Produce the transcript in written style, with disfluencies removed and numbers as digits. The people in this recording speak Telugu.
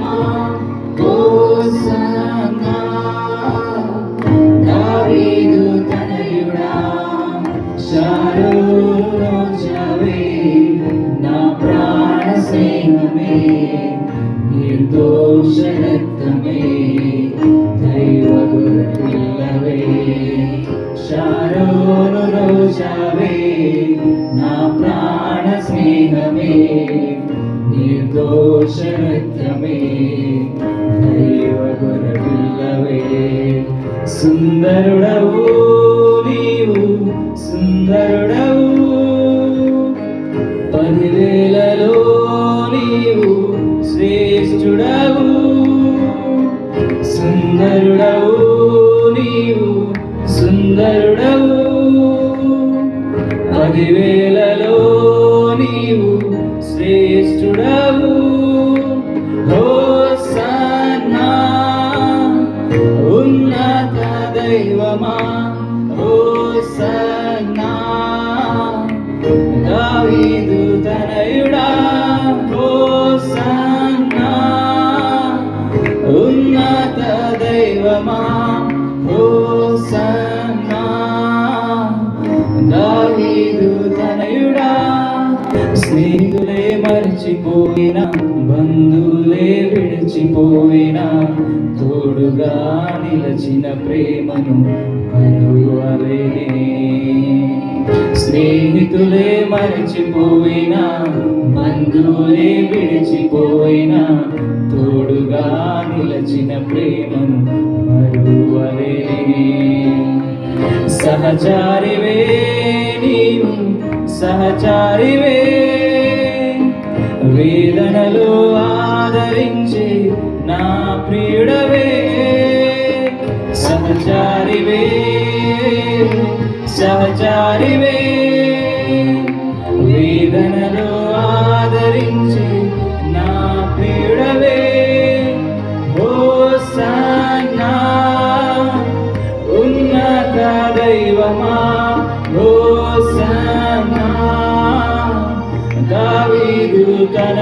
దైవమా హోసన్నా దావీదు తనయుడా షారోను రాజావే నా ప్రాణ స్నేహమే నిర్దోష రక్తమే దైవ గొర్రెపిల్లవే షారోను రోజావే నా ప్రాణ స్నేహమే నిర్దోష రక్తమే దైవ గొర్రెపిల్లవే సుందరుడవు నీవు సుందరుడవు పదివేలలో నీవు శ్రేష్ఠుడవు సుందరుడవు నీవు సుందరుడవు పదివేలలో నీవు శ్రేష్ఠుడవు హోసన్నా ఉన్నత దైవమా హోసన్నా దావీదు తనయుడా హోసన్నా ఉన్నత దైవమా హోసన్నా దావీదు తనయుడా స్నేహితులే మర్చిపోయినా బంధువులే విడిచిపోయినా తోడుగా నిలచిన ప్రేమను మరువలేనే స్నేహితులే మర్చిపోయినా బంధువులే విడిచిపోయినా తోడుగా నిలచిన ప్రేమను మరువలేనే సహచారివే నీవు సహచారివే వేదనలో ఆదరించే నా ప్రియుడవే సహచారివే సహచారివే వేదనలో ఆదరించే నా ప్రియుడవే హోసన్నా ఉన్నత దైవమా హోసన్నా దావీదు తన